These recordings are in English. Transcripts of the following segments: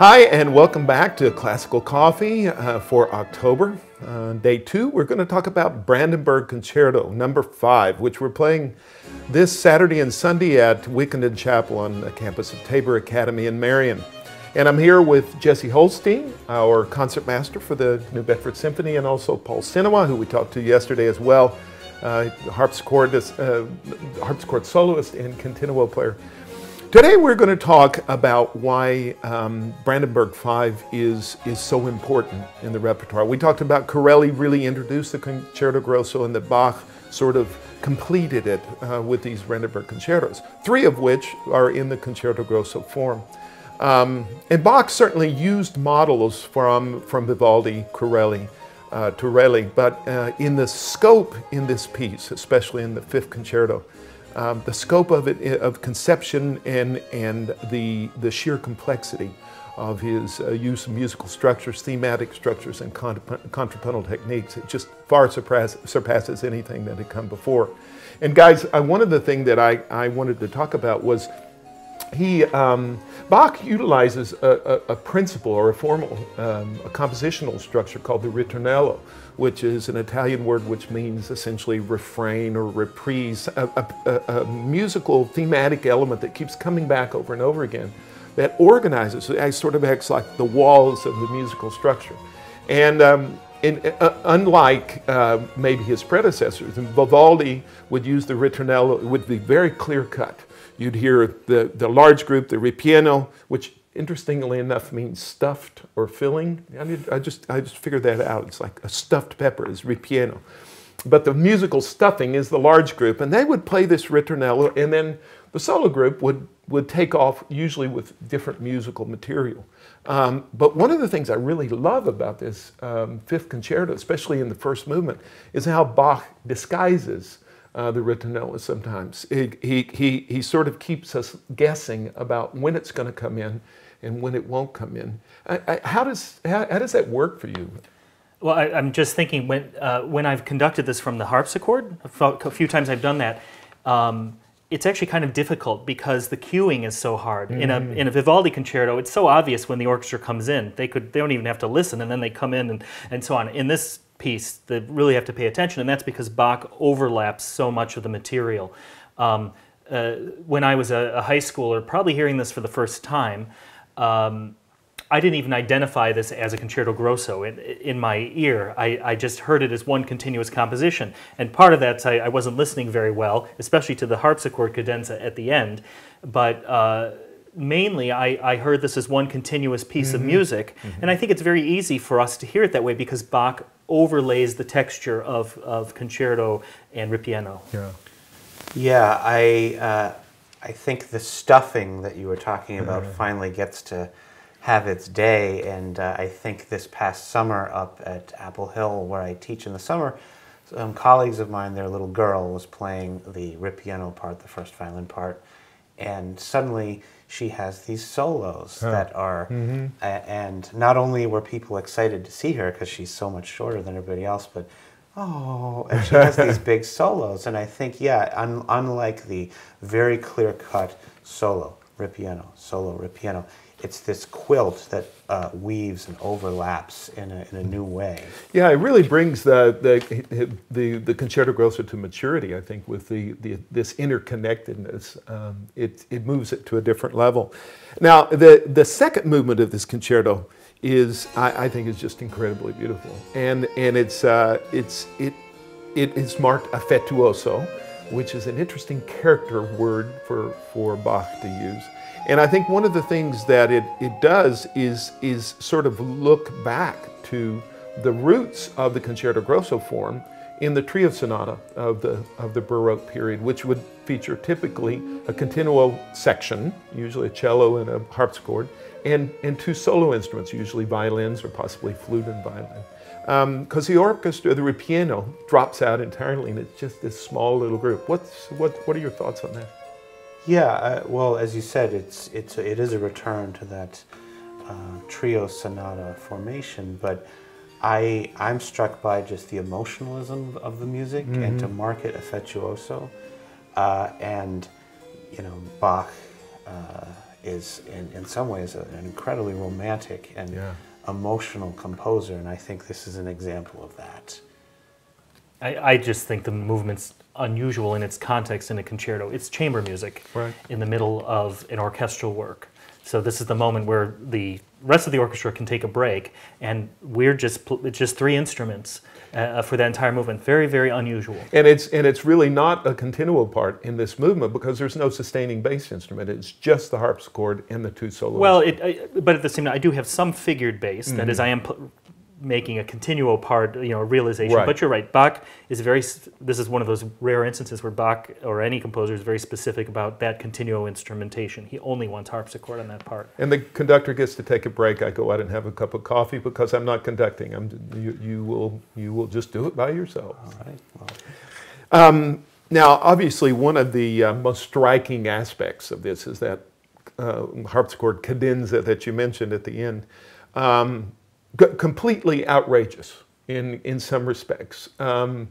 Hi, and welcome back to Classical Coffee for October. Day 2, we're going to talk about Brandenburg Concerto, number 5, which we're playing this Saturday and Sunday at Wickenden Chapel on the campus of Tabor Academy in Marion. And I'm here with Jesse Holstein, our concertmaster for the New Bedford Symphony, and also Paul Cienniwa, who we talked to yesterday as well, harpsichord soloist and continuo player. Today we're going to talk about why Brandenburg 5 is so important in the repertoire. We talked about Corelli really introduced the Concerto Grosso and that Bach sort of completed it with these Brandenburg concertos, 3 of which are in the Concerto Grosso form. And Bach certainly used models from Vivaldi, Corelli, Torelli, but in the scope in this piece, especially in the 5th concerto, the scope of it, of conception and the sheer complexity of his use of musical structures, thematic structures, and contrapuntal techniques, it just far surpasses anything that had come before. And guys, one of the things that I wanted to talk about was Bach utilizes a principle or a formal, a compositional structure called the ritornello, which is an Italian word which means essentially refrain or reprise, a musical thematic element that keeps coming back over and over again, that organizes, it sort of acts like the walls of the musical structure. And unlike maybe his predecessors, Vivaldi would use the ritornello, it would be very clear cut. You'd hear the large group, the ripieno, which interestingly enough means stuffed or filling. I just figured that out. It's like a stuffed pepper is ripieno. But the musical stuffing is the large group, and they would play this ritornello, and then the solo group would take off, usually with different musical material. But one of the things I really love about this 5th concerto, especially in the first movement, is how Bach disguises the ritornello sometimes. He sort of keeps us guessing about when it's going to come in and when it won't come in. How does that work for you? Well, I'm just thinking when I've conducted this from the harpsichord, a few times I've done that, it's actually kind of difficult because the cueing is so hard. Mm-hmm. In a Vivaldi concerto, it's so obvious when the orchestra comes in. They don't even have to listen, and then they come in and so on. In this piece, they really have to pay attention, and that's because Bach overlaps so much of the material. When I was a high schooler, probably hearing this for the first time, I didn't even identify this as a Concerto Grosso in my ear. I just heard it as one continuous composition. And part of that's I wasn't listening very well, especially to the harpsichord cadenza at the end. But mainly I heard this as one continuous piece of music. Mm-hmm. And I think it's very easy for us to hear it that way because Bach overlays the texture of concerto and ripieno. Yeah, I think the stuffing that you were talking about finally gets to have its day, and I think this past summer up at Apple Hill, where I teach in the summer, some colleagues of mine, their little girl was playing the ripieno part, the first violin part, and suddenly she has these solos that are, and not only were people excited to see her because she's so much shorter than everybody else, but and she has these big solos, and I think, unlike the very clear-cut solo, ripieno, it's this quilt that weaves and overlaps in a new way. Yeah, it really brings the Concerto Grosso to maturity, I think, with this interconnectedness. It moves it to a different level. Now, the second movement of this concerto is, I think, is just incredibly beautiful, and it is marked affettuoso, which is an interesting character word for Bach to use. And I think one of the things that it does is sort of look back to the roots of the Concerto Grosso form in the trio sonata of the Baroque period, which would feature typically a continuo section, usually a cello and a harpsichord, and 2 solo instruments, usually violins or possibly flute and violin. Because the orchestra, the ripieno, drops out entirely, and it's just this small little group. What are your thoughts on that? Yeah, well, as you said, it is a return to that trio sonata formation, but I'm struck by just the emotionalism of the music and to mark it affettuoso, and Bach is in some ways an incredibly romantic and emotional composer, and I think this is an example of that. I just think the movement's unusual in its context in a concerto. It's chamber music in the middle of an orchestral work. So this is the moment where the rest of the orchestra can take a break, and we're just it's just three instruments for that entire movement. Very, very unusual. And it's really not a continual part in this movement because there's no sustaining bass instrument. It's just the harpsichord and the two solo. Well, but at the same time, I do have some figured bass. That is, I am making a continuo part, you know, a realization. Right. But you're right, Bach is this is one of those rare instances where Bach, or any composer, is very specific about that continuo instrumentation. He only wants harpsichord on that part. And the conductor gets to take a break. I go out and have a cup of coffee because I'm not conducting. You will just do it by yourself. All right. Well. Now, obviously, one of the most striking aspects of this is that harpsichord cadenza that you mentioned at the end. Completely outrageous in some respects. I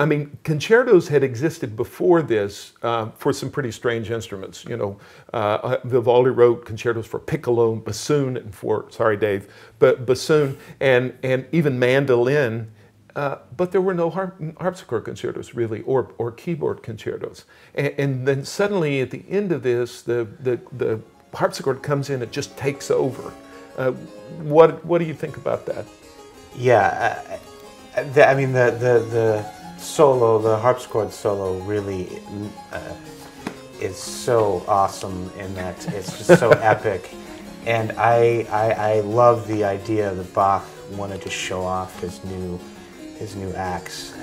mean, concertos had existed before this for some pretty strange instruments. You know, Vivaldi wrote concertos for piccolo and bassoon, and for, sorry Dave, but bassoon and even mandolin, but there were no harpsichord concertos really, or keyboard concertos. And then suddenly at the end of this, the harpsichord comes in, it just takes over. What do you think about that? Yeah, I mean the solo, the harpsichord solo, really is so awesome in that it's just so epic, and I love the idea that Bach wanted to show off his new axe.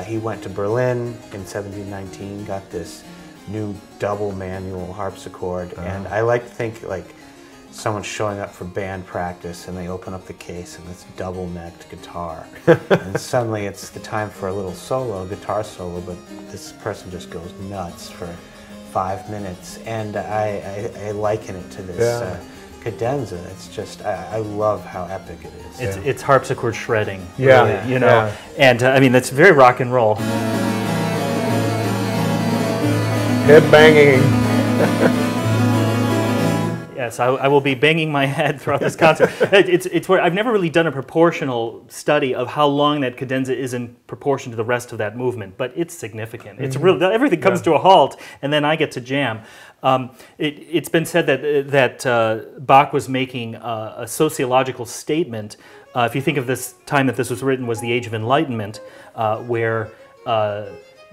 He went to Berlin in 1719, got this new double manual harpsichord, and I like to think like someone's showing up for band practice and they open up the case and it's double-necked guitar. And suddenly it's the time for a little solo, guitar solo, but this person just goes nuts for 5 minutes. And I liken it to this cadenza. It's just, I love how epic it is. It's harpsichord shredding, yeah, really, you know. And I mean, that's very rock and roll. Head banging. Yes, I will be banging my head throughout this concert. It's where I've never really done a proportional study of how long that cadenza is in proportion to the rest of that movement, but it's significant. It's real. Everything comes to a halt, and then I get to jam. It's been said that Bach was making a sociological statement. If you think of this time that this was written was the Age of Enlightenment, where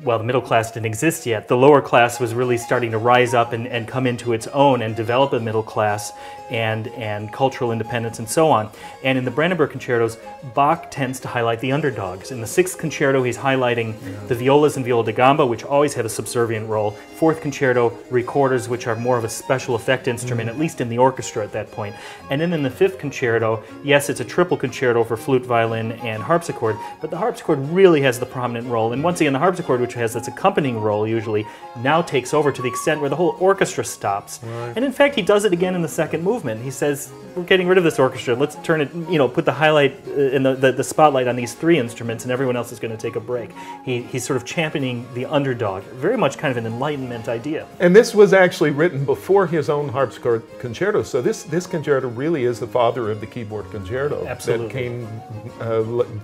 well, the middle class didn't exist yet. The lower class was really starting to rise up and come into its own and develop a middle class and cultural independence and so on. And in the Brandenburg concertos, Bach tends to highlight the underdogs. In the 6th concerto, he's highlighting the violas and viola da gamba, which always have a subservient role. 4th concerto, recorders, which are more of a special effect instrument, at least in the orchestra at that point. And then in the 5th concerto, yes, it's a triple concerto for flute, violin, and harpsichord, but the harpsichord really has the prominent role. And once again, the harpsichord, which has its accompanying role usually, now takes over to the extent where the whole orchestra stops. Right. And in fact, he does it again in the 2nd movement. He says, we're getting rid of this orchestra, let's turn it, you know, put the highlight and the spotlight on these 3 instruments, and everyone else is going to take a break. He's sort of championing the underdog, very much kind of an Enlightenment idea. And this was actually written before his own harpsichord concerto, so this concerto really is the father of the keyboard concerto. Absolutely. That came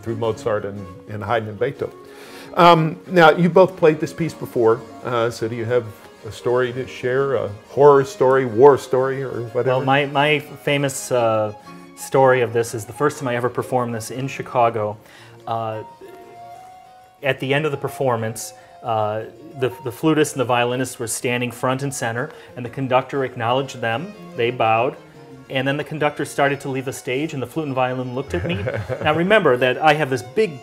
through Mozart and Haydn and Beethoven. Now, you both played this piece before, so do you have a story to share, a horror story, war story, or whatever? Well, my famous story of this is the first time I ever performed this in Chicago. At the end of the performance, the flutist and the violinist were standing front and center, and the conductor acknowledged them, they bowed, and then the conductor started to leave the stage, and the flute and violin looked at me. Now remember that I have this big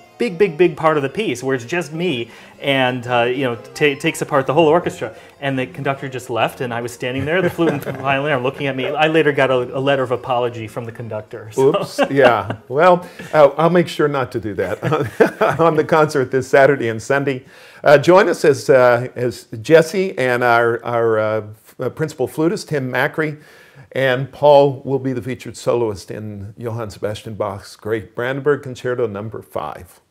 part of the piece where it's just me, and you know, takes apart the whole orchestra. And the conductor just left, and I was standing there. The flute and violin are looking at me. I later got a letter of apology from the conductor. So. Oops. Yeah. Well, I'll make sure not to do that on the concert this Saturday and Sunday. Join us as Jesse and our principal flutist Tim Macri. And Paul will be the featured soloist in Johann Sebastian Bach's great Brandenburg Concerto No. 5.